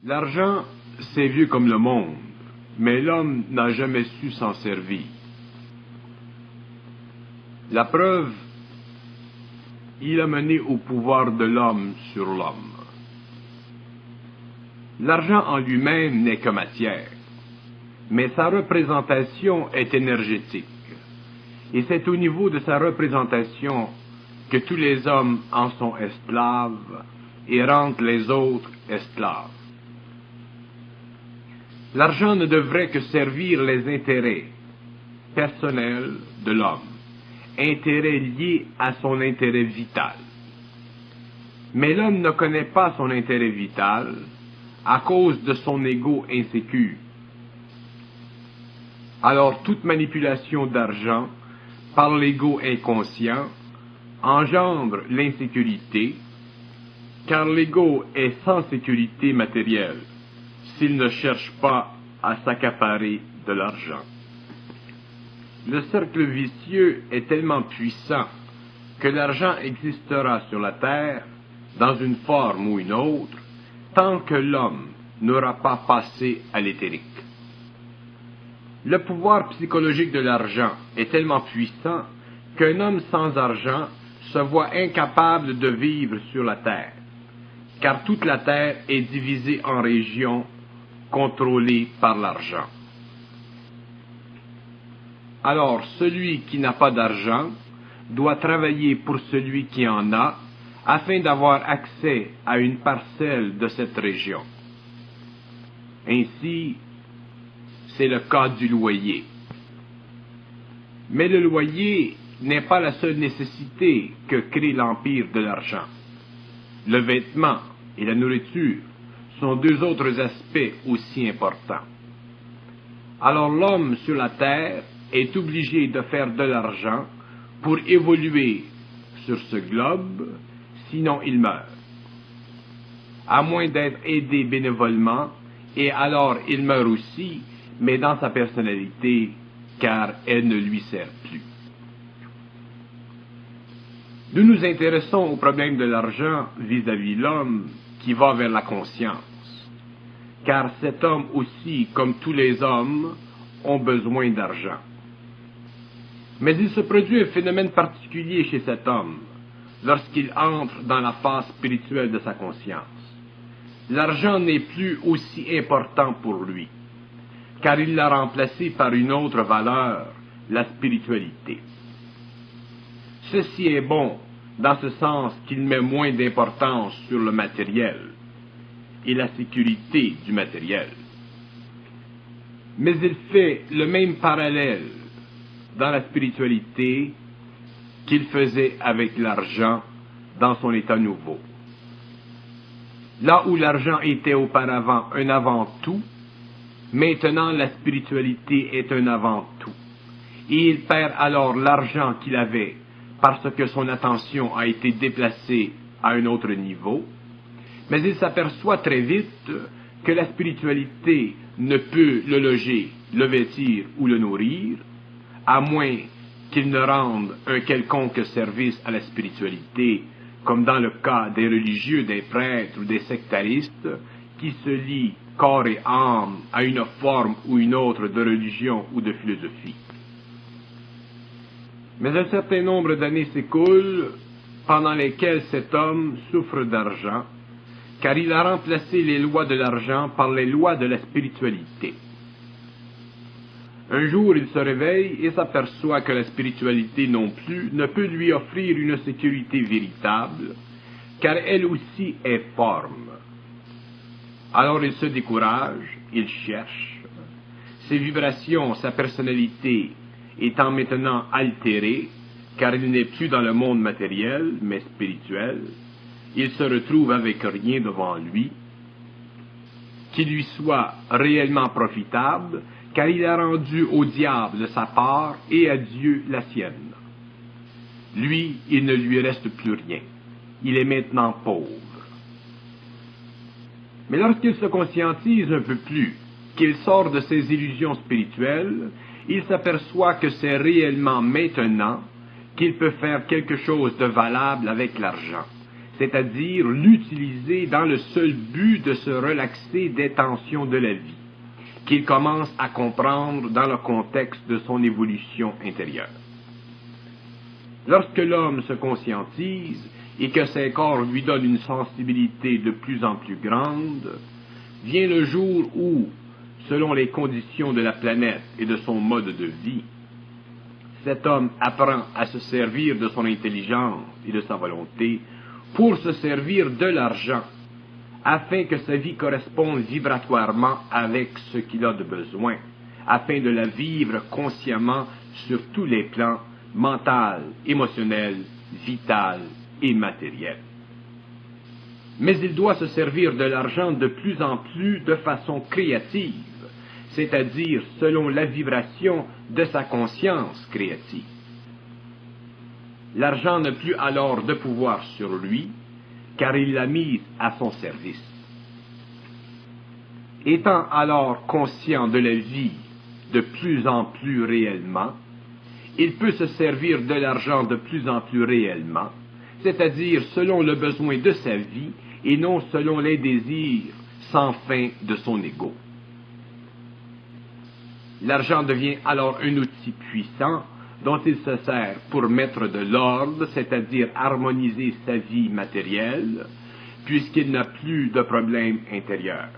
L'argent, c'est vieux comme le monde, mais l'homme n'a jamais su s'en servir. La preuve, il a mené au pouvoir de l'homme sur l'homme. L'argent en lui-même n'est que matière, mais sa représentation est énergétique. Et c'est au niveau de sa représentation que tous les hommes en sont esclaves et rendent les autres esclaves. L'argent ne devrait que servir les intérêts personnels de l'homme, intérêts liés à son intérêt vital. Mais l'homme ne connaît pas son intérêt vital à cause de son ego insécure. Alors toute manipulation d'argent par l'ego inconscient engendre l'insécurité, car l'ego est sans sécurité matérielle s'il ne cherche pas à s'accaparer de l'argent. Le cercle vicieux est tellement puissant que l'argent existera sur la terre, dans une forme ou une autre, tant que l'homme n'aura pas passé à l'éthérique. Le pouvoir psychologique de l'argent est tellement puissant qu'un homme sans argent se voit incapable de vivre sur la terre, car toute la terre est divisée en régions contrôlées par l'argent. Alors, celui qui n'a pas d'argent doit travailler pour celui qui en a, afin d'avoir accès à une parcelle de cette région. Ainsi, c'est le cas du loyer. Mais le loyer n'est pas la seule nécessité que crée l'empire de l'argent. Le vêtement et la nourriture sont deux autres aspects aussi importants. Alors l'homme sur la terre est obligé de faire de l'argent pour évoluer sur ce globe, sinon il meurt. À moins d'être aidé bénévolement, et alors il meurt aussi, mais dans sa personnalité, car elle ne lui sert plus. Nous nous intéressons au problème de l'argent vis-à-vis l'homme qui va vers la conscience, car cet homme aussi, comme tous les hommes, ont besoin d'argent. Mais il se produit un phénomène particulier chez cet homme, lorsqu'il entre dans la phase spirituelle de sa conscience. L'argent n'est plus aussi important pour lui, car il l'a remplacé par une autre valeur, la spiritualité. Ceci est bon, dans ce sens qu'il met moins d'importance sur le matériel et la sécurité du matériel. Mais il fait le même parallèle dans la spiritualité qu'il faisait avec l'argent dans son état nouveau. Là où l'argent était auparavant un avant-tout, maintenant la spiritualité est un avant-tout. Et il perd alors l'argent qu'il avait parce que son attention a été déplacée à un autre niveau, mais il s'aperçoit très vite que la spiritualité ne peut le loger, le vêtir ou le nourrir, à moins qu'il ne rende un quelconque service à la spiritualité, comme dans le cas des religieux, des prêtres ou des sectaristes, qui se lient corps et âme à une forme ou une autre de religion ou de philosophie. Mais un certain nombre d'années s'écoulent, pendant lesquelles cet homme souffre d'argent, car il a remplacé les lois de l'argent par les lois de la spiritualité. Un jour, il se réveille et s'aperçoit que la spiritualité non plus ne peut lui offrir une sécurité véritable, car elle aussi est forme. Alors il se décourage, il cherche. Ses vibrations, sa personnalité étant maintenant altérée, car il n'est plus dans le monde matériel, mais spirituel, il se retrouve avec rien devant lui, qui lui soit réellement profitable, car il a rendu au diable sa part et à Dieu la sienne. Lui, il ne lui reste plus rien. Il est maintenant pauvre. Mais lorsqu'il se conscientise un peu plus, qu'il sort de ses illusions spirituelles, il s'aperçoit que c'est réellement maintenant qu'il peut faire quelque chose de valable avec l'argent, c'est-à-dire l'utiliser dans le seul but de se relaxer des tensions de la vie, qu'il commence à comprendre dans le contexte de son évolution intérieure. Lorsque l'homme se conscientise et que ses corps lui donnent une sensibilité de plus en plus grande, vient le jour où, selon les conditions de la planète et de son mode de vie, cet homme apprend à se servir de son intelligence et de sa volonté pour se servir de l'argent, afin que sa vie corresponde vibratoirement avec ce qu'il a de besoin, afin de la vivre consciemment sur tous les plans, mental, émotionnel, vital et matériel. Mais il doit se servir de l'argent de plus en plus de façon créative, c'est-à-dire selon la vibration de sa conscience créative. L'argent n'a plus alors de pouvoir sur lui, car il l'a mise à son service. Étant alors conscient de la vie de plus en plus réellement, il peut se servir de l'argent de plus en plus réellement, c'est-à-dire selon le besoin de sa vie et non selon les désirs sans fin de son ego. L'argent devient alors un outil puissant dont il se sert pour mettre de l'ordre, c'est-à-dire harmoniser sa vie matérielle, puisqu'il n'a plus de problème intérieur.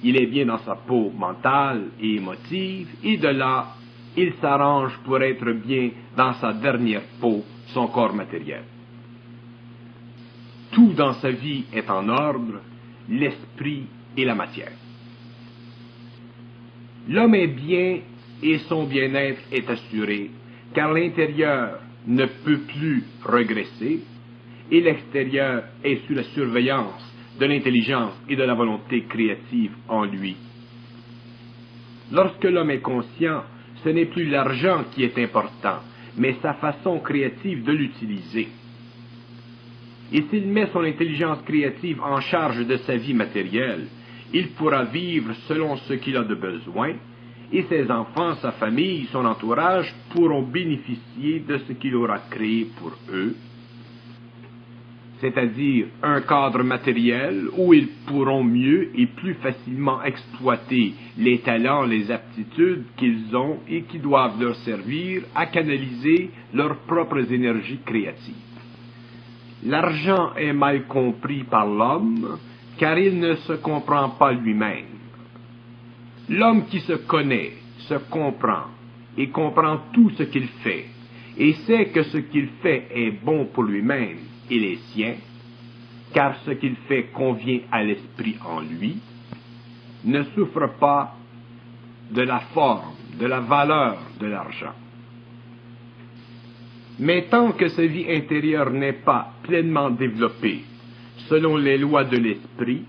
Il est bien dans sa peau mentale et émotive, et de là, il s'arrange pour être bien dans sa dernière peau, son corps matériel. Tout dans sa vie est en ordre, l'esprit et la matière. L'homme est bien et son bien-être est assuré, car l'intérieur ne peut plus regresser et l'extérieur est sous la surveillance de l'intelligence et de la volonté créative en lui. Lorsque l'homme est conscient, ce n'est plus l'argent qui est important, mais sa façon créative de l'utiliser. Et s'il met son intelligence créative en charge de sa vie matérielle, il pourra vivre selon ce qu'il a de besoin, et ses enfants, sa famille, son entourage pourront bénéficier de ce qu'il aura créé pour eux, c'est-à-dire un cadre matériel où ils pourront mieux et plus facilement exploiter les talents, les aptitudes qu'ils ont et qui doivent leur servir à canaliser leurs propres énergies créatives. L'argent est mal compris par l'homme, car il ne se comprend pas lui-même. L'homme qui se connaît, se comprend, et comprend tout ce qu'il fait, et sait que ce qu'il fait est bon pour lui-même et les siens, car ce qu'il fait convient à l'esprit en lui, ne souffre pas de la forme, de la valeur de l'argent. Mais tant que sa vie intérieure n'est pas pleinement développée, selon les lois de l'esprit,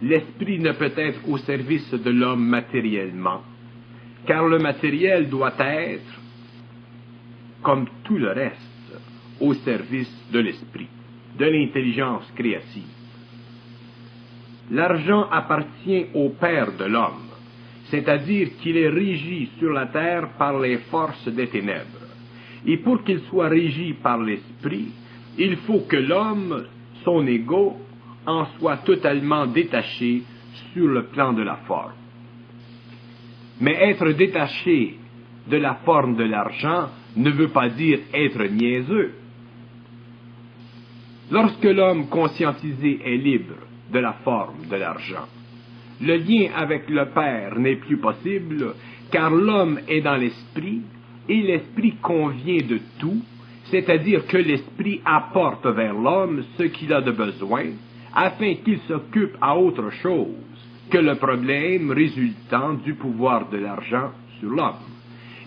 l'esprit ne peut être au service de l'homme matériellement, car le matériel doit être, comme tout le reste, au service de l'esprit, de l'intelligence créative. L'argent appartient au Père de l'homme, c'est-à-dire qu'il est régi sur la terre par les forces des ténèbres. Et pour qu'il soit régi par l'esprit, il faut que l'homme, son ego, en soit totalement détaché sur le plan de la forme. Mais être détaché de la forme de l'argent ne veut pas dire être niaiseux. Lorsque l'homme conscientisé est libre de la forme de l'argent, le lien avec le Père n'est plus possible, car l'homme est dans l'esprit, et l'esprit convient de tout, c'est-à-dire que l'esprit apporte vers l'homme ce qu'il a de besoin, afin qu'il s'occupe à autre chose que le problème résultant du pouvoir de l'argent sur l'homme,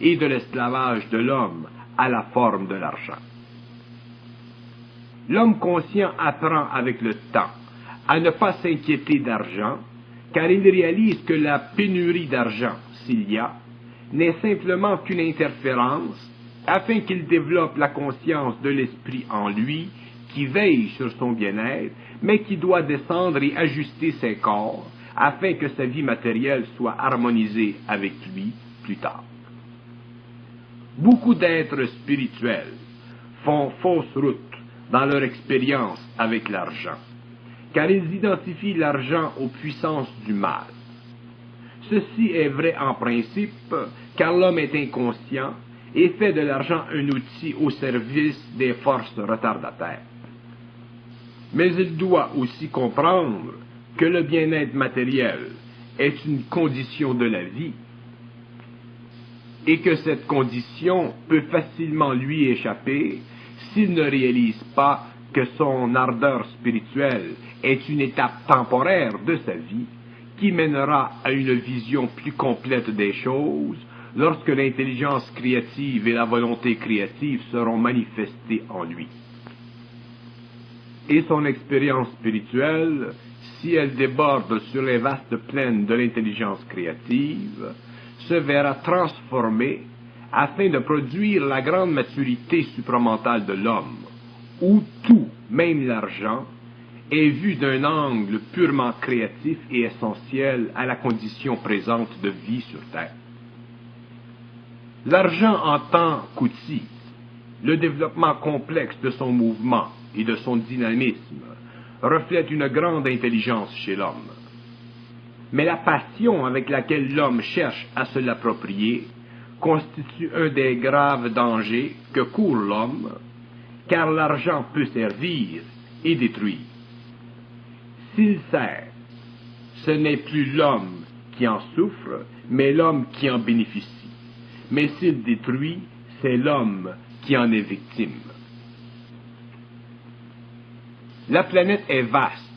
et de l'esclavage de l'homme à la forme de l'argent. L'homme conscient apprend avec le temps à ne pas s'inquiéter d'argent, car il réalise que la pénurie d'argent, s'il y a, n'est simplement qu'une interférence, afin qu'il développe la conscience de l'esprit en lui, qui veille sur son bien-être, mais qui doit descendre et ajuster ses corps, afin que sa vie matérielle soit harmonisée avec lui plus tard. Beaucoup d'êtres spirituels font fausse route dans leur expérience avec l'argent, car ils identifient l'argent aux puissances du mal. Ceci est vrai en principe, car l'homme est inconscient et fait de l'argent un outil au service des forces retardataires. Mais il doit aussi comprendre que le bien-être matériel est une condition de la vie et que cette condition peut facilement lui échapper s'il ne réalise pas que son ardeur spirituelle est une étape temporaire de sa vie qui mènera à une vision plus complète des choses lorsque l'intelligence créative et la volonté créative seront manifestées en lui. Et son expérience spirituelle, si elle déborde sur les vastes plaines de l'intelligence créative, se verra transformée afin de produire la grande maturité supramentale de l'homme, où tout, même l'argent, est vu d'un angle purement créatif et essentiel à la condition présente de vie sur Terre. L'argent en tant qu'outil, le développement complexe de son mouvement et de son dynamisme, reflète une grande intelligence chez l'homme. Mais la passion avec laquelle l'homme cherche à se l'approprier constitue un des graves dangers que court l'homme, car l'argent peut servir et détruire. S'il sert, ce n'est plus l'homme qui en souffre, mais l'homme qui en bénéficie. Mais s'il détruit, c'est l'homme qui en est victime. La planète est vaste,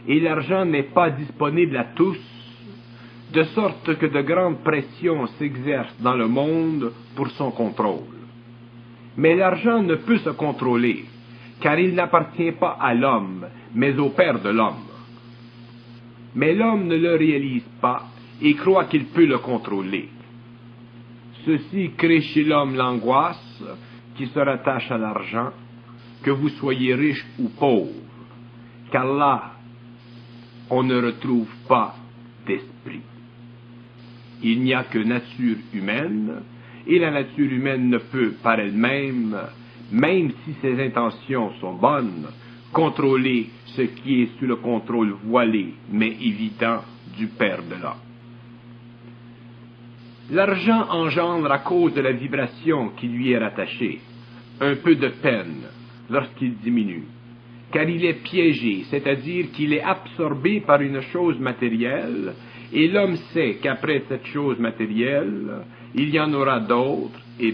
et l'argent n'est pas disponible à tous, de sorte que de grandes pressions s'exercent dans le monde pour son contrôle. Mais l'argent ne peut se contrôler, car il n'appartient pas à l'homme, mais au Père de l'homme. Mais l'homme ne le réalise pas et croit qu'il peut le contrôler. Ceci crée chez l'homme l'angoisse qui se rattache à l'argent, que vous soyez riche ou pauvre, car là, on ne retrouve pas d'esprit. Il n'y a que nature humaine, et la nature humaine ne peut par elle-même, même si ses intentions sont bonnes, contrôler ce qui est sous le contrôle voilé, mais évident, du Père de l'homme. L'argent engendre à cause de la vibration qui lui est rattachée un peu de peine lorsqu'il diminue, car il est piégé, c'est-à-dire qu'il est absorbé par une chose matérielle, et l'homme sait qu'après cette chose matérielle, il y en aura d'autres, et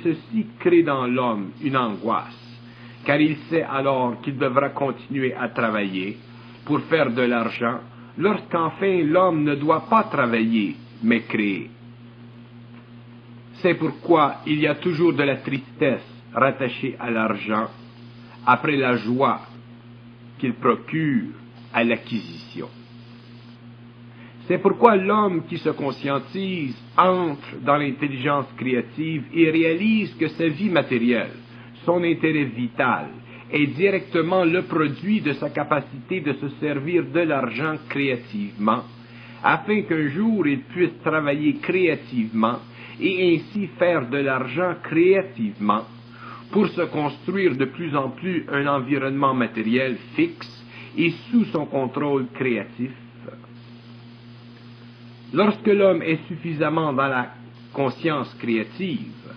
ceci crée dans l'homme une angoisse, car il sait alors qu'il devra continuer à travailler pour faire de l'argent, lorsqu'enfin l'homme ne doit pas travailler, mais créer. C'est pourquoi il y a toujours de la tristesse rattachée à l'argent, après la joie qu'il procure à l'acquisition. C'est pourquoi l'homme qui se conscientise entre dans l'intelligence créative et réalise que sa vie matérielle, son intérêt vital, est directement le produit de sa capacité de se servir de l'argent créativement, afin qu'un jour il puisse travailler créativement et ainsi faire de l'argent créativement, pour se construire de plus en plus un environnement matériel fixe et sous son contrôle créatif. Lorsque l'homme est suffisamment dans la conscience créative,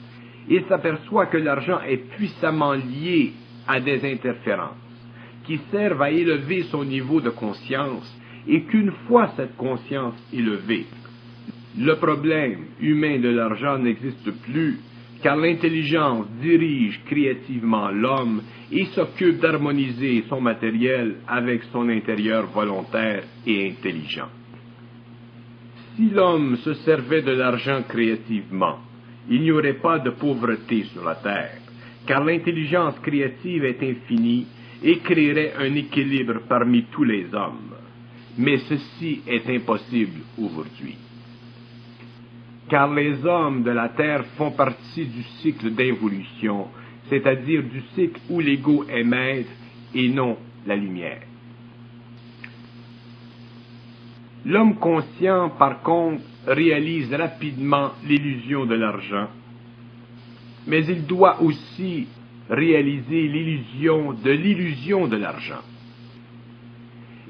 il s'aperçoit que l'argent est puissamment lié à des interférences qui servent à élever son niveau de conscience et qu'une fois cette conscience élevée, le problème humain de l'argent n'existe plus, car l'intelligence dirige créativement l'homme et s'occupe d'harmoniser son matériel avec son intérieur volontaire et intelligent. Si l'homme se servait de l'argent créativement, il n'y aurait pas de pauvreté sur la terre, car l'intelligence créative est infinie et créerait un équilibre parmi tous les hommes. Mais ceci est impossible aujourd'hui, car les hommes de la terre font partie du cycle d'involution, c'est-à-dire du cycle où l'ego est maître et non la lumière. L'homme conscient, par contre, réalise rapidement l'illusion de l'argent, mais il doit aussi réaliser l'illusion de l'argent.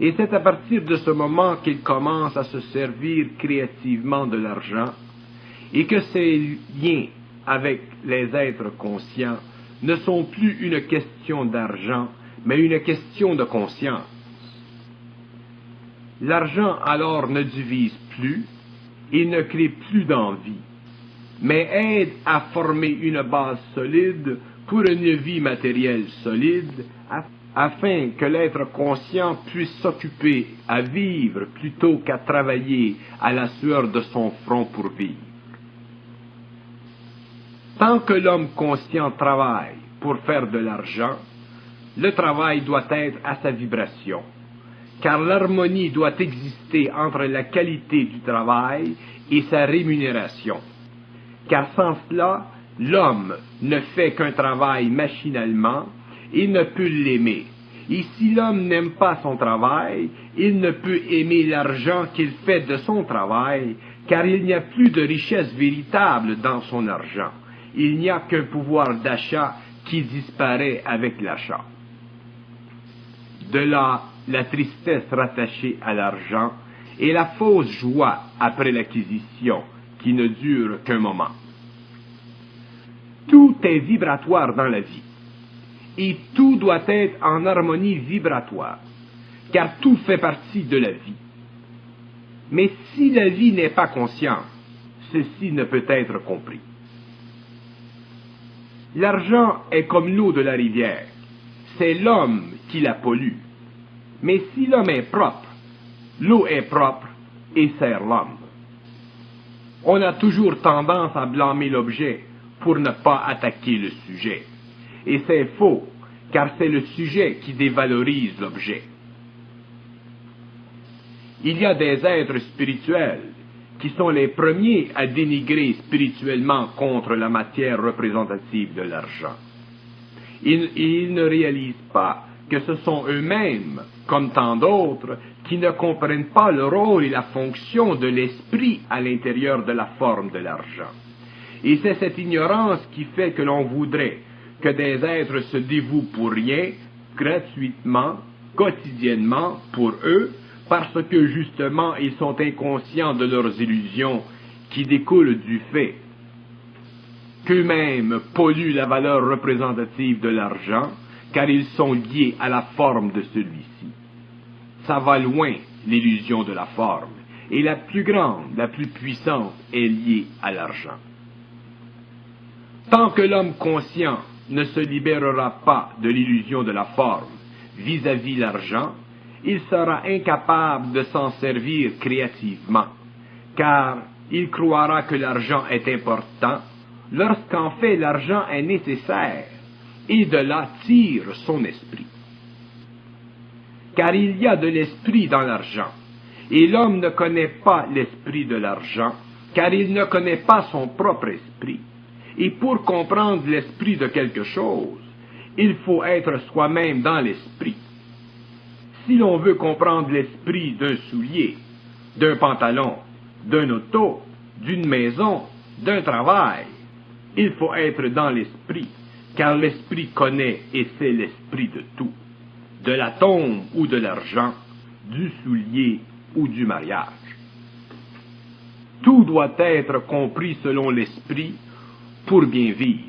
Et c'est à partir de ce moment qu'il commence à se servir créativement de l'argent et que ses liens avec les êtres conscients ne sont plus une question d'argent, mais une question de conscience. L'argent alors ne divise plus et ne crée plus d'envie, mais aide à former une base solide pour une vie matérielle solide, afin que l'être conscient puisse s'occuper à vivre plutôt qu'à travailler à la sueur de son front pour vivre. Tant que l'homme conscient travaille pour faire de l'argent, le travail doit être à sa vibration, car l'harmonie doit exister entre la qualité du travail et sa rémunération, car sans cela, l'homme ne fait qu'un travail machinalement, il ne peut l'aimer. Et si l'homme n'aime pas son travail, il ne peut aimer l'argent qu'il fait de son travail, car il n'y a plus de richesse véritable dans son argent. Il n'y a qu'un pouvoir d'achat qui disparaît avec l'achat. De là, la tristesse rattachée à l'argent et la fausse joie après l'acquisition qui ne dure qu'un moment. Tout est vibratoire dans la vie. Et tout doit être en harmonie vibratoire, car tout fait partie de la vie. Mais si la vie n'est pas consciente, ceci ne peut être compris. L'argent est comme l'eau de la rivière, c'est l'homme qui la pollue. Mais si l'homme est propre, l'eau est propre et sert l'homme. On a toujours tendance à blâmer l'objet pour ne pas attaquer le sujet. Et c'est faux, car c'est le sujet qui dévalorise l'objet. Il y a des êtres spirituels qui sont les premiers à dénigrer spirituellement contre la matière représentative de l'argent. Ils ne réalisent pas que ce sont eux-mêmes, comme tant d'autres, qui ne comprennent pas le rôle et la fonction de l'esprit à l'intérieur de la forme de l'argent. Et c'est cette ignorance qui fait que l'on voudrait que des êtres se dévouent pour rien, gratuitement, quotidiennement, pour eux, parce que justement ils sont inconscients de leurs illusions qui découlent du fait qu'eux-mêmes polluent la valeur représentative de l'argent, car ils sont liés à la forme de celui-ci. Ça va loin, l'illusion de la forme, et la plus grande, la plus puissante est liée à l'argent. Tant que l'homme conscient ne se libérera pas de l'illusion de la forme vis-à-vis l'argent, il sera incapable de s'en servir créativement, car il croira que l'argent est important, lorsqu'en fait l'argent est nécessaire, et de là tire son esprit. Car il y a de l'esprit dans l'argent, et l'homme ne connaît pas l'esprit de l'argent, car il ne connaît pas son propre esprit. Et pour comprendre l'esprit de quelque chose, il faut être soi-même dans l'esprit. Si l'on veut comprendre l'esprit d'un soulier, d'un pantalon, d'un auto, d'une maison, d'un travail, il faut être dans l'esprit, car l'esprit connaît et sait l'esprit de tout, de la tombe ou de l'argent, du soulier ou du mariage. Tout doit être compris selon l'esprit pour bien vivre,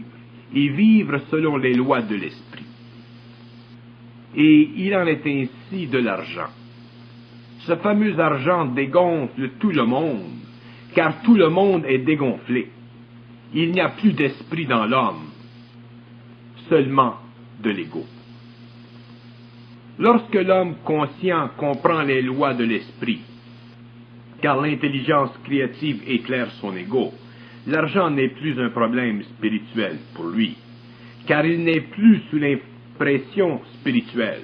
et vivre selon les lois de l'esprit. Et il en est ainsi de l'argent. Ce fameux argent dégonfle tout le monde, car tout le monde est dégonflé. Il n'y a plus d'esprit dans l'homme, seulement de l'ego. Lorsque l'homme conscient comprend les lois de l'esprit, car l'intelligence créative éclaire son ego, l'argent n'est plus un problème spirituel pour lui, car il n'est plus sous l'impression spirituelle,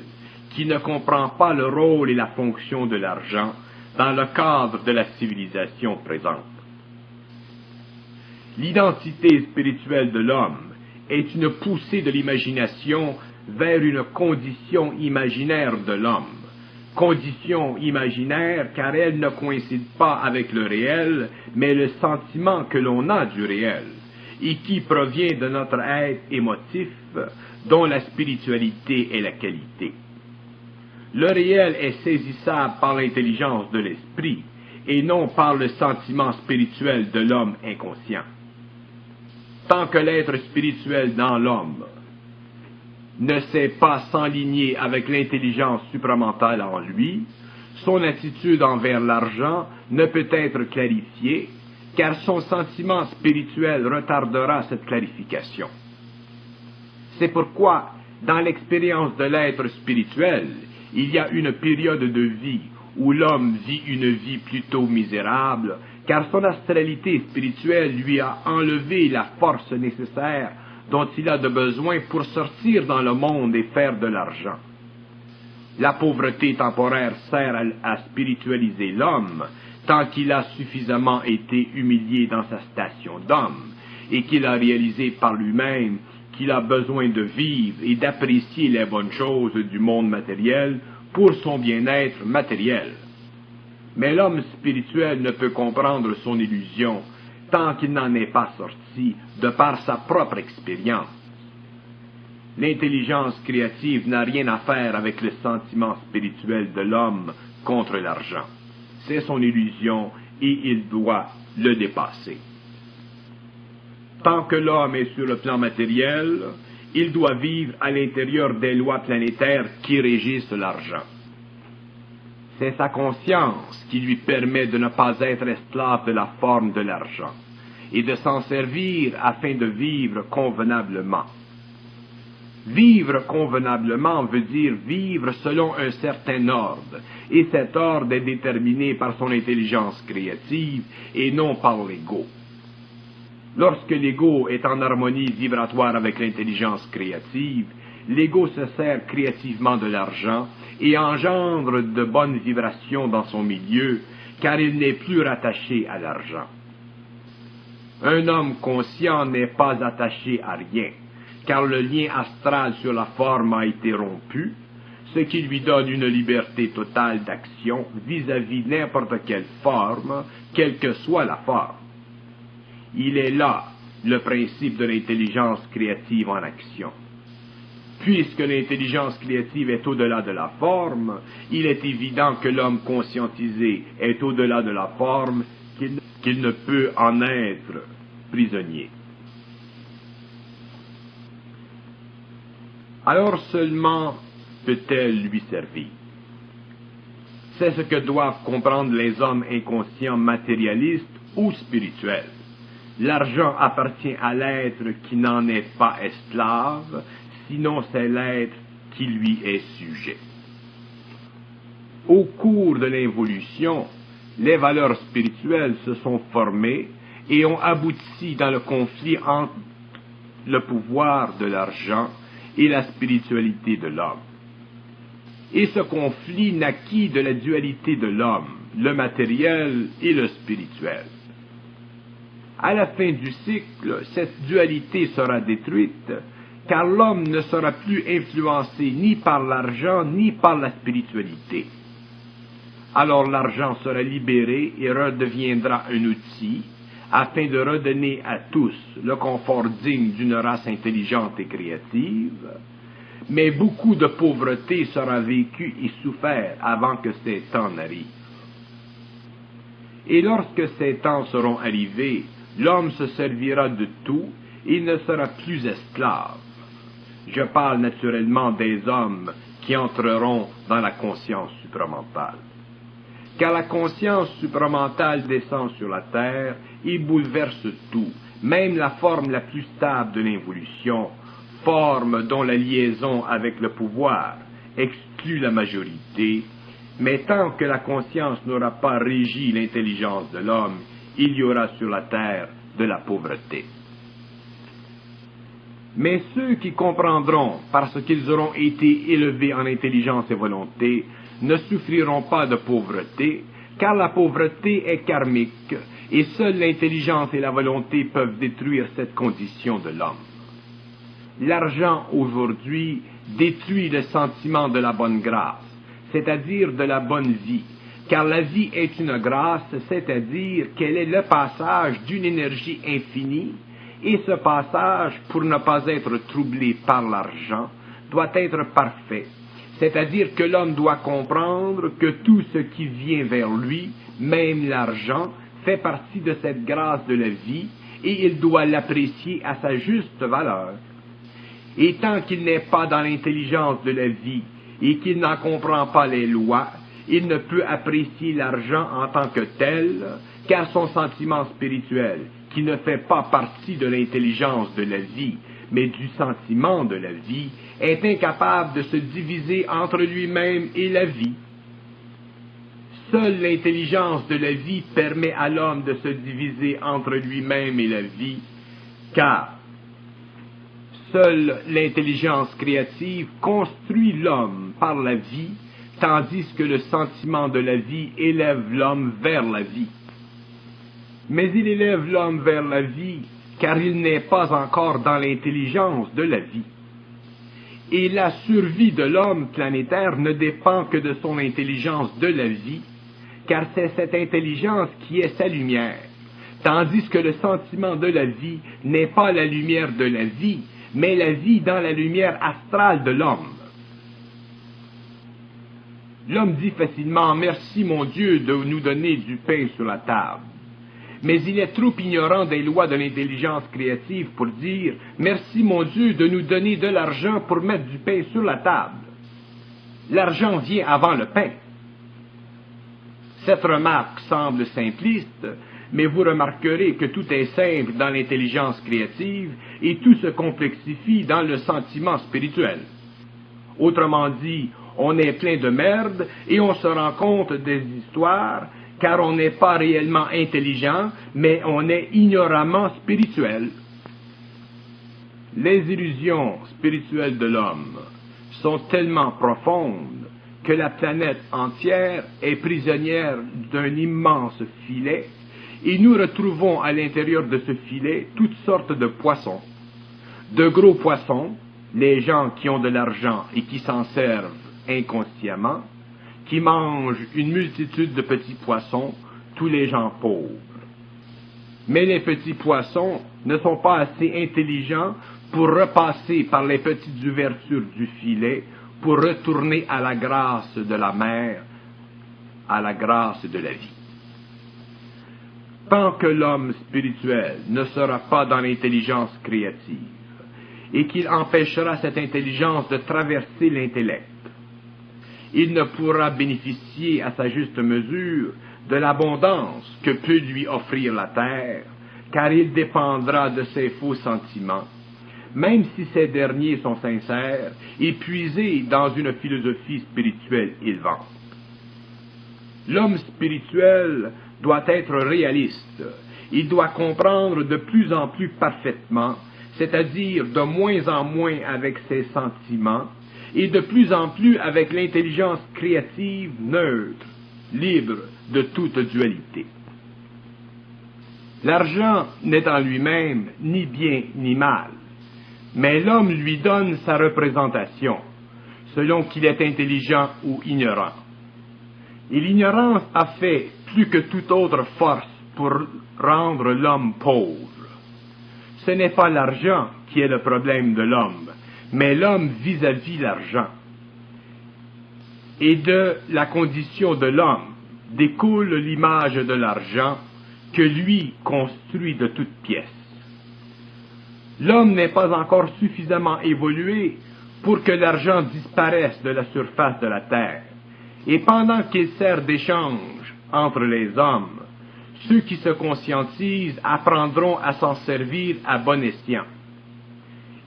qui ne comprend pas le rôle et la fonction de l'argent dans le cadre de la civilisation présente. L'identité spirituelle de l'homme est une poussée de l'imagination vers une condition imaginaire de l'homme. Condition imaginaire car elle ne coïncide pas avec le réel, mais le sentiment que l'on a du réel. et qui provient de notre être émotif, dont la spiritualité est la qualité. Le réel est saisissable par l'intelligence de l'esprit et non par le sentiment spirituel de l'homme inconscient. Tant que l'être spirituel dans l'homme ne sait pas s'enligner avec l'intelligence supramentale en lui, son attitude envers l'argent ne peut être clarifiée, car son sentiment spirituel retardera cette clarification. C'est pourquoi, dans l'expérience de l'être spirituel, il y a une période de vie où l'homme vit une vie plutôt misérable, car son astralité spirituelle lui a enlevé la force nécessaire dont il a de besoin pour sortir dans le monde et faire de l'argent. La pauvreté temporaire sert à spiritualiser l'homme tant qu'il a suffisamment été humilié dans sa station d'homme et qu'il a réalisé par lui-même qu'il a besoin de vivre et d'apprécier les bonnes choses du monde matériel pour son bien-être matériel. Mais l'homme spirituel ne peut comprendre son illusion tant qu'il n'en est pas sorti de par sa propre expérience. L'intelligence créative n'a rien à faire avec le sentiment spirituel de l'homme contre l'argent. C'est son illusion et il doit le dépasser. Tant que l'homme est sur le plan matériel, il doit vivre à l'intérieur des lois planétaires qui régissent l'argent. C'est sa conscience qui lui permet de ne pas être esclave de la forme de l'argent et de s'en servir afin de vivre convenablement. Vivre convenablement veut dire vivre selon un certain ordre, et cet ordre est déterminé par son intelligence créative et non par l'ego. Lorsque l'ego est en harmonie vibratoire avec l'intelligence créative, l'ego se sert créativement de l'argent et engendre de bonnes vibrations dans son milieu, car il n'est plus rattaché à l'argent. Un homme conscient n'est pas attaché à rien, car le lien astral sur la forme a été rompu, ce qui lui donne une liberté totale d'action vis-à-vis n'importe quelle forme, quelle que soit la forme. Il est là le principe de l'intelligence créative en action. Puisque l'intelligence créative est au-delà de la forme, il est évident que l'homme conscientisé est au-delà de la forme, qu'il ne peut en être prisonnier. Alors seulement peut-elle lui servir. C'est ce que doivent comprendre les hommes inconscients matérialistes ou spirituels. L'argent appartient à l'être qui n'en est pas esclave, sinon c'est l'être qui lui est sujet. Au cours de l'évolution, les valeurs spirituelles se sont formées et ont abouti dans le conflit entre le pouvoir de l'argent et la spiritualité de l'homme. Et ce conflit naquit de la dualité de l'homme, le matériel et le spirituel. À la fin du cycle, cette dualité sera détruite, car l'homme ne sera plus influencé ni par l'argent ni par la spiritualité. Alors l'argent sera libéré et redeviendra un outil, afin de redonner à tous le confort digne d'une race intelligente et créative, mais beaucoup de pauvreté sera vécue et souffert avant que ces temps n'arrivent. Et lorsque ces temps seront arrivés, l'homme se servira de tout et ne sera plus esclave. Je parle naturellement des hommes qui entreront dans la conscience supramentale. Car la conscience supramentale descend sur la terre et bouleverse tout, même la forme la plus stable de l'involution, forme dont la liaison avec le pouvoir exclut la majorité, mais tant que la conscience n'aura pas régi l'intelligence de l'homme, il y aura sur la terre de la pauvreté. Mais ceux qui comprendront, parce qu'ils auront été élevés en intelligence et volonté, ne souffriront pas de pauvreté, car la pauvreté est karmique, et seule l'intelligence et la volonté peuvent détruire cette condition de l'homme. L'argent, aujourd'hui, détruit le sentiment de la bonne grâce, c'est-à-dire de la bonne vie, car la vie est une grâce, c'est-à-dire qu'elle est le passage d'une énergie infinie Et ce passage, pour ne pas être troublé par l'argent, doit être parfait, c'est-à-dire que l'homme doit comprendre que tout ce qui vient vers lui, même l'argent, fait partie de cette grâce de la vie, et il doit l'apprécier à sa juste valeur. Et tant qu'il n'est pas dans l'intelligence de la vie, et qu'il n'en comprend pas les lois, il ne peut apprécier l'argent en tant que tel, car son sentiment spirituel, qui ne fait pas partie de l'intelligence de la vie, mais du sentiment de la vie, est incapable de se diviser entre lui-même et la vie. Seule l'intelligence de la vie permet à l'homme de se diviser entre lui-même et la vie, car seule l'intelligence créative construit l'homme par la vie, tandis que le sentiment de la vie élève l'homme vers la vie. Mais il élève l'homme vers la vie, car il n'est pas encore dans l'intelligence de la vie. Et la survie de l'homme planétaire ne dépend que de son intelligence de la vie, car c'est cette intelligence qui est sa lumière, tandis que le sentiment de la vie n'est pas la lumière de la vie, mais la vie dans la lumière astrale de l'homme. L'homme dit facilement « Merci mon Dieu de nous donner du pain sur la table ». Mais il est trop ignorant des lois de l'intelligence créative pour dire « Merci mon Dieu de nous donner de l'argent pour mettre du pain sur la table ». L'argent vient avant le pain. Cette remarque semble simpliste, mais vous remarquerez que tout est simple dans l'intelligence créative et tout se complexifie dans le sentiment spirituel. Autrement dit, on est plein de merde et on se rend compte des histoires, car on n'est pas réellement intelligent, mais on est ignoramment spirituel. Les illusions spirituelles de l'homme sont tellement profondes que la planète entière est prisonnière d'un immense filet, et nous retrouvons à l'intérieur de ce filet toutes sortes de poissons. De gros poissons, les gens qui ont de l'argent et qui s'en servent inconsciemment, qui mangent une multitude de petits poissons, tous les gens pauvres. Mais les petits poissons ne sont pas assez intelligents pour repasser par les petites ouvertures du filet, pour retourner à la grâce de la mer, à la grâce de la vie. Tant que l'homme spirituel ne sera pas dans l'intelligence créative, et qu'il empêchera cette intelligence de traverser l'intellect, il ne pourra bénéficier à sa juste mesure de l'abondance que peut lui offrir la terre, car il dépendra de ses faux sentiments, même si ces derniers sont sincères et puisés dans une philosophie spirituelle élevante. L'homme spirituel doit être réaliste. Il doit comprendre de plus en plus parfaitement, c'est-à-dire de moins en moins avec ses sentiments, et de plus en plus avec l'intelligence créative neutre, libre de toute dualité. L'argent n'est en lui-même ni bien ni mal, mais l'homme lui donne sa représentation, selon qu'il est intelligent ou ignorant. Et l'ignorance a fait plus que toute autre force pour rendre l'homme pauvre. Ce n'est pas l'argent qui est le problème de l'homme, mais l'homme vis-à-vis l'argent. Et de la condition de l'homme découle l'image de l'argent que lui construit de toutes pièces. L'homme n'est pas encore suffisamment évolué pour que l'argent disparaisse de la surface de la terre. Et pendant qu'il sert d'échange entre les hommes, ceux qui se conscientisent apprendront à s'en servir à bon escient.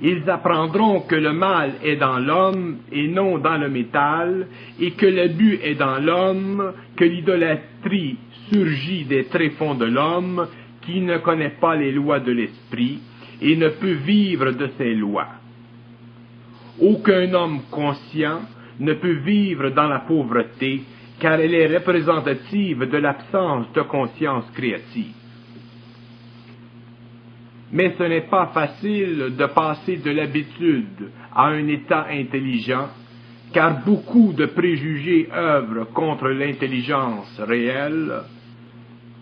Ils apprendront que le mal est dans l'homme et non dans le métal, et que l'abus est dans l'homme, que l'idolâtrie surgit des tréfonds de l'homme, qui ne connaît pas les lois de l'esprit, et ne peut vivre de ces lois. Aucun homme conscient ne peut vivre dans la pauvreté, car elle est représentative de l'absence de conscience créative. Mais ce n'est pas facile de passer de l'habitude à un état intelligent, car beaucoup de préjugés œuvrent contre l'intelligence réelle,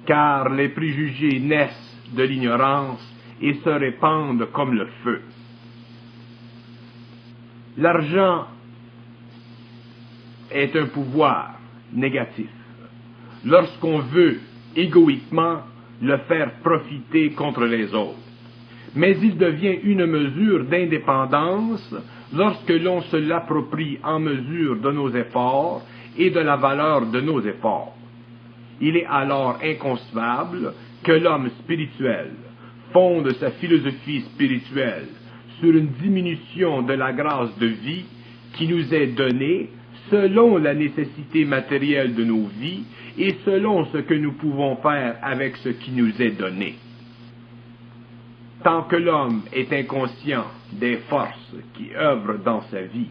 car les préjugés naissent de l'ignorance et se répandent comme le feu. L'argent est un pouvoir négatif lorsqu'on veut égoïquement le faire profiter contre les autres. Mais il devient une mesure d'indépendance lorsque l'on se l'approprie en mesure de nos efforts et de la valeur de nos efforts. Il est alors inconcevable que l'homme spirituel fonde sa philosophie spirituelle sur une diminution de la grâce de vie qui nous est donnée selon la nécessité matérielle de nos vies et selon ce que nous pouvons faire avec ce qui nous est donné. Tant que l'homme est inconscient des forces qui œuvrent dans sa vie,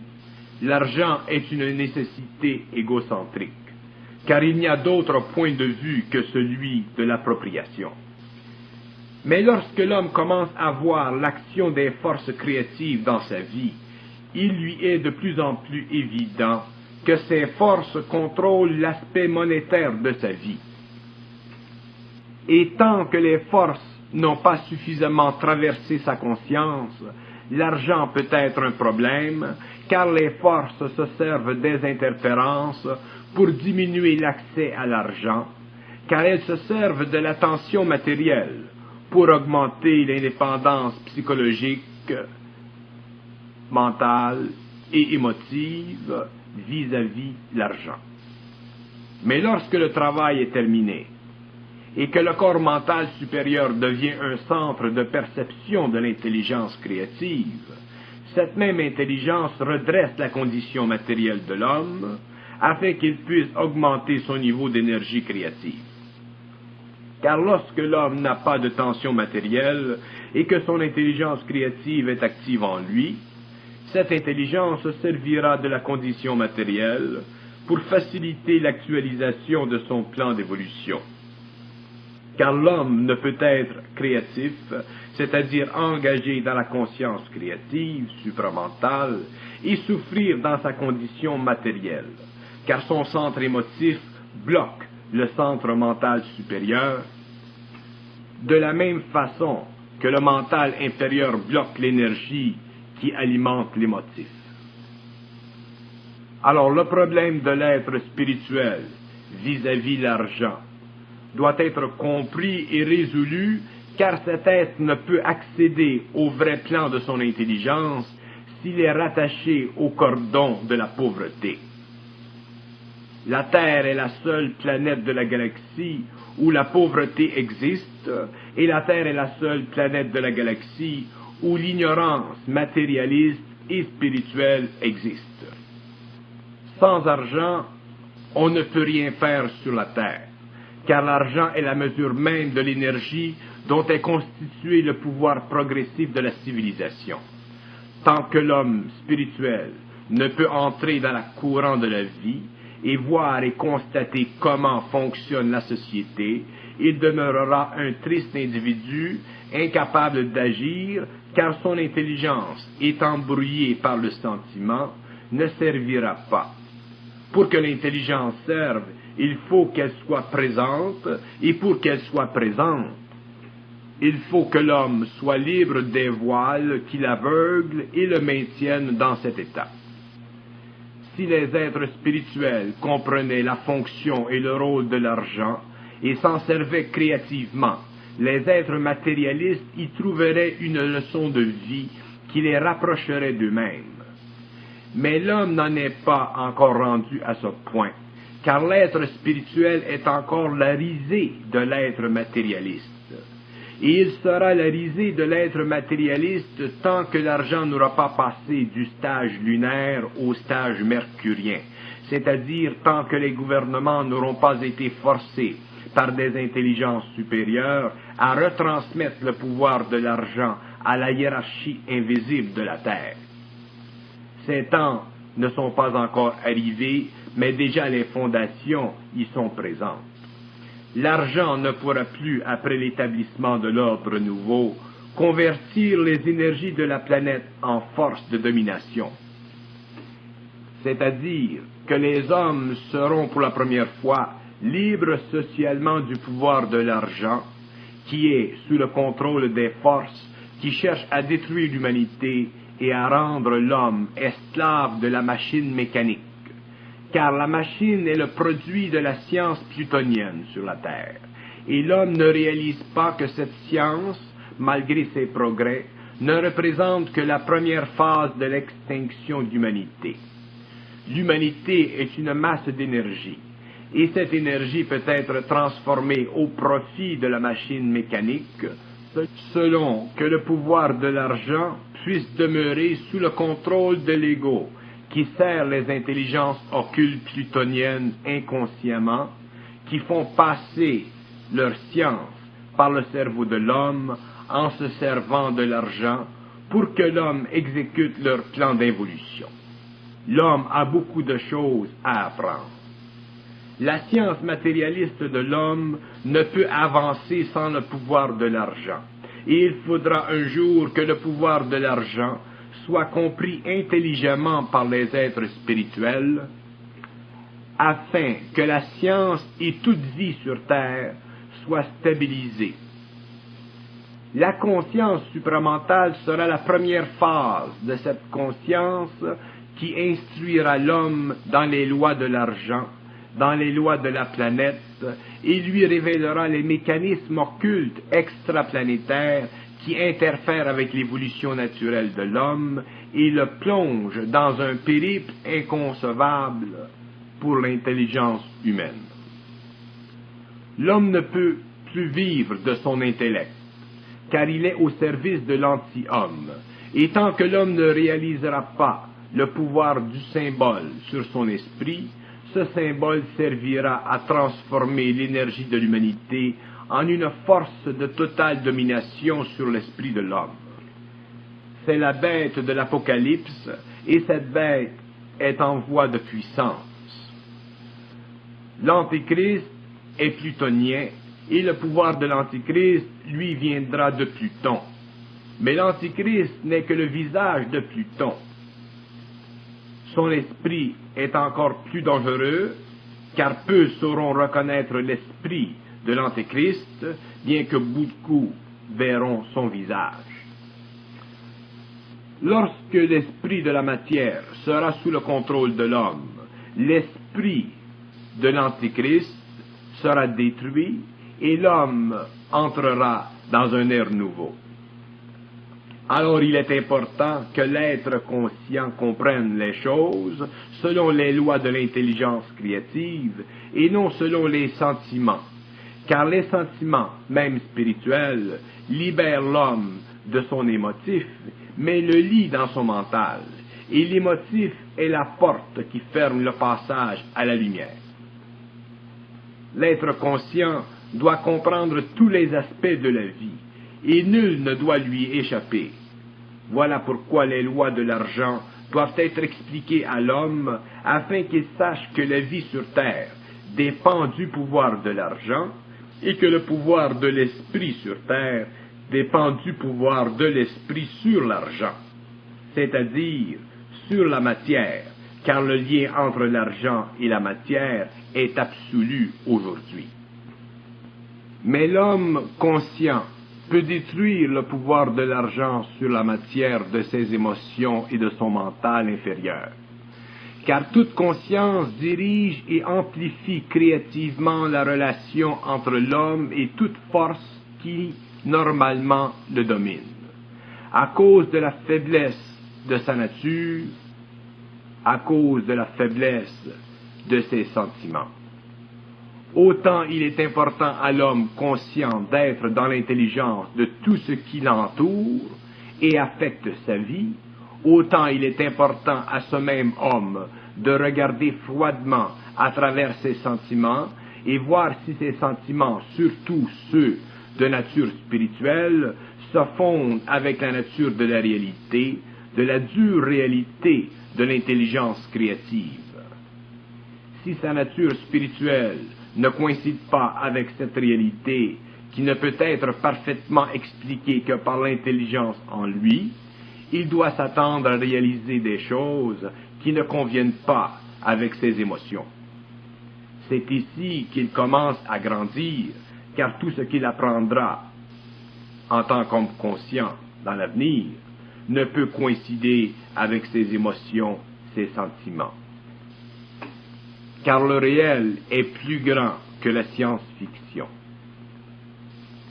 l'argent est une nécessité égocentrique, car il n'y a d'autre point de vue que celui de l'appropriation. Mais lorsque l'homme commence à voir l'action des forces créatives dans sa vie, il lui est de plus en plus évident que ces forces contrôlent l'aspect monétaire de sa vie. Et tant que les forces n'ont pas suffisamment traversé sa conscience, l'argent peut être un problème, car les forces se servent des interférences pour diminuer l'accès à l'argent, car elles se servent de l'attention matérielle pour augmenter l'indépendance psychologique, mentale et émotive vis-à-vis l'argent. Mais lorsque le travail est terminé et que le corps mental supérieur devient un centre de perception de l'intelligence créative, cette même intelligence redresse la condition matérielle de l'homme afin qu'il puisse augmenter son niveau d'énergie créative. Car lorsque l'homme n'a pas de tension matérielle et que son intelligence créative est active en lui, cette intelligence servira de la condition matérielle pour faciliter l'actualisation de son plan d'évolution. Car l'homme ne peut être créatif, c'est-à-dire engagé dans la conscience créative supramentale, et souffrir dans sa condition matérielle, car son centre émotif bloque le centre mental supérieur, de la même façon que le mental inférieur bloque l'énergie qui alimente l'émotif. Alors le problème de l'être spirituel vis-à-vis l'argent doit être compris et résolu, car cet être ne peut accéder au vrai plan de son intelligence s'il est rattaché au cordon de la pauvreté. La Terre est la seule planète de la galaxie où la pauvreté existe, et la Terre est la seule planète de la galaxie où l'ignorance matérialiste et spirituelle existe. Sans argent, on ne peut rien faire sur la Terre, car l'argent est la mesure même de l'énergie dont est constitué le pouvoir progressif de la civilisation. Tant que l'homme spirituel ne peut entrer dans la courant de la vie et voir et constater comment fonctionne la société, il demeurera un triste individu incapable d'agir, car son intelligence, étant brouillée par le sentiment, ne servira pas. Pour que l'intelligence serve, il faut qu'elle soit présente, et pour qu'elle soit présente, il faut que l'homme soit libre des voiles qui l'aveuglent et le maintiennent dans cet état. Si les êtres spirituels comprenaient la fonction et le rôle de l'argent et s'en servaient créativement, les êtres matérialistes y trouveraient une leçon de vie qui les rapprocherait d'eux-mêmes. Mais l'homme n'en est pas encore rendu à ce point, car l'être spirituel est encore la risée de l'être matérialiste. Et il sera la risée de l'être matérialiste tant que l'argent n'aura pas passé du stage lunaire au stage mercurien, c'est-à-dire tant que les gouvernements n'auront pas été forcés par des intelligences supérieures à retransmettre le pouvoir de l'argent à la hiérarchie invisible de la Terre. Ces temps ne sont pas encore arrivés, mais déjà les fondations y sont présentes. L'argent ne pourra plus, après l'établissement de l'ordre nouveau, convertir les énergies de la planète en force de domination. C'est-à-dire que les hommes seront pour la première fois libres socialement du pouvoir de l'argent, qui est sous le contrôle des forces qui cherchent à détruire l'humanité et à rendre l'homme esclave de la machine mécanique, car la machine est le produit de la science plutonienne sur la Terre, et l'homme ne réalise pas que cette science, malgré ses progrès, ne représente que la première phase de l'extinction de l'humanité. L'humanité est une masse d'énergie, et cette énergie peut être transformée au profit de la machine mécanique, selon que le pouvoir de l'argent puisse demeurer sous le contrôle de l'ego, qui sert les intelligences occultes plutoniennes inconsciemment, qui font passer leur science par le cerveau de l'homme en se servant de l'argent pour que l'homme exécute leur plan d'involution. L'homme a beaucoup de choses à apprendre. La science matérialiste de l'homme ne peut avancer sans le pouvoir de l'argent, et il faudra un jour que le pouvoir de l'argent soit compris intelligemment par les êtres spirituels, afin que la science et toute vie sur Terre soient stabilisées. La conscience supramentale sera la première phase de cette conscience qui instruira l'homme dans les lois de l'argent, dans les lois de la planète, et lui révélera les mécanismes occultes extraplanétaires qui interfèrent avec l'évolution naturelle de l'homme et le plonge dans un périple inconcevable pour l'intelligence humaine. L'homme ne peut plus vivre de son intellect, car il est au service de l'anti-homme, et tant que l'homme ne réalisera pas le pouvoir du symbole sur son esprit, ce symbole servira à transformer l'énergie de l'humanité en une force de totale domination sur l'esprit de l'homme. C'est la bête de l'Apocalypse, et cette bête est en voie de puissance. L'Antéchrist est plutonien, et le pouvoir de l'Antichrist, lui, viendra de Pluton. Mais l'Antichrist n'est que le visage de Pluton. Son esprit est encore plus dangereux, car peu sauront reconnaître l'esprit de l'Antéchrist, bien que beaucoup verront son visage. Lorsque l'esprit de la matière sera sous le contrôle de l'homme, l'esprit de l'Antéchrist sera détruit et l'homme entrera dans un ère nouveau. Alors il est important que l'être conscient comprenne les choses selon les lois de l'intelligence créative et non selon les sentiments, car les sentiments, même spirituels, libèrent l'homme de son émotif, mais le lient dans son mental, et l'émotif est la porte qui ferme le passage à la lumière. L'être conscient doit comprendre tous les aspects de la vie, et nul ne doit lui échapper. Voilà pourquoi les lois de l'argent doivent être expliquées à l'homme afin qu'il sache que la vie sur terre dépend du pouvoir de l'argent et que le pouvoir de l'esprit sur terre dépend du pouvoir de l'esprit sur l'argent, c'est-à-dire sur la matière, car le lien entre l'argent et la matière est absolu aujourd'hui. Mais l'homme conscient peut détruire le pouvoir de l'argent sur la matière de ses émotions et de son mental inférieur. Car toute conscience dirige et amplifie créativement la relation entre l'homme et toute force qui, normalement, le domine. À cause de la faiblesse de sa nature, à cause de la faiblesse de ses sentiments. Autant il est important à l'homme conscient d'être dans l'intelligence de tout ce qui l'entoure et affecte sa vie, autant il est important à ce même homme de regarder froidement à travers ses sentiments et voir si ces sentiments, surtout ceux de nature spirituelle, se fondent avec la nature de la réalité, de la dure réalité de l'intelligence créative. Si sa nature spirituelle ne coïncide pas avec cette réalité qui ne peut être parfaitement expliquée que par l'intelligence en lui, il doit s'attendre à réaliser des choses qui ne conviennent pas avec ses émotions. C'est ici qu'il commence à grandir, car tout ce qu'il apprendra en tant qu'homme conscient dans l'avenir, ne peut coïncider avec ses émotions, ses sentiments. Car le réel est plus grand que la science-fiction.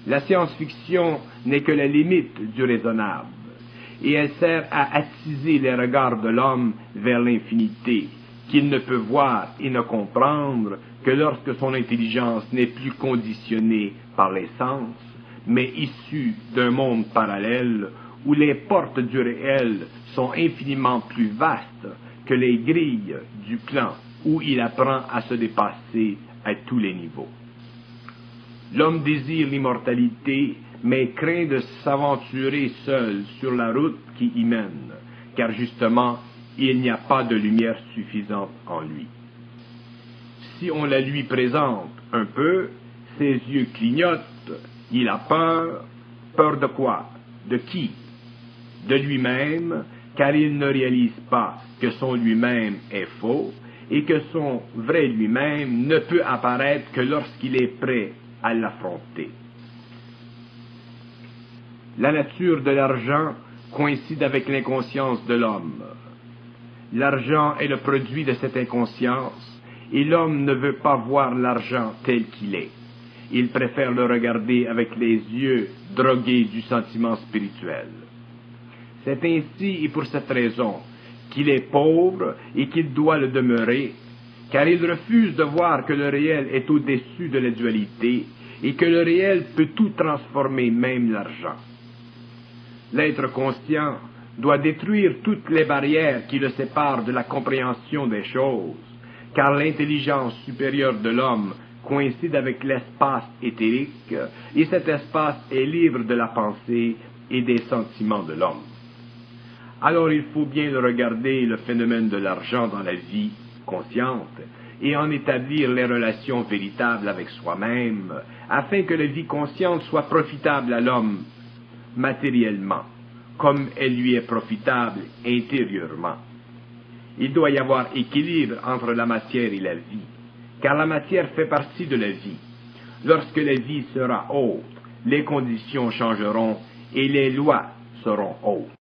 La science-fiction n'est que la limite du raisonnable, et elle sert à attiser les regards de l'homme vers l'infinité, qu'il ne peut voir et ne comprendre que lorsque son intelligence n'est plus conditionnée par les sens, mais issue d'un monde parallèle où les portes du réel sont infiniment plus vastes que les grilles du plan où il apprend à se dépasser à tous les niveaux. L'homme désire l'immortalité, mais craint de s'aventurer seul sur la route qui y mène, car justement, il n'y a pas de lumière suffisante en lui. Si on la lui présente un peu, ses yeux clignotent, il a peur. Peur de quoi? De qui? De lui-même, car il ne réalise pas que son lui-même est faux et que son vrai lui-même ne peut apparaître que lorsqu'il est prêt à l'affronter. La nature de l'argent coïncide avec l'inconscience de l'homme. L'argent est le produit de cette inconscience, et l'homme ne veut pas voir l'argent tel qu'il est. Il préfère le regarder avec les yeux drogués du sentiment spirituel. C'est ainsi et pour cette raison qu'il est pauvre et qu'il doit le demeurer, car il refuse de voir que le réel est au-dessus de la dualité et que le réel peut tout transformer, même l'argent. L'être conscient doit détruire toutes les barrières qui le séparent de la compréhension des choses, car l'intelligence supérieure de l'homme coïncide avec l'espace éthérique, et cet espace est libre de la pensée et des sentiments de l'homme. Alors il faut bien regarder le phénomène de l'argent dans la vie consciente et en établir les relations véritables avec soi-même, afin que la vie consciente soit profitable à l'homme matériellement, comme elle lui est profitable intérieurement. Il doit y avoir équilibre entre la matière et la vie, car la matière fait partie de la vie. Lorsque la vie sera haute, les conditions changeront et les lois seront hautes.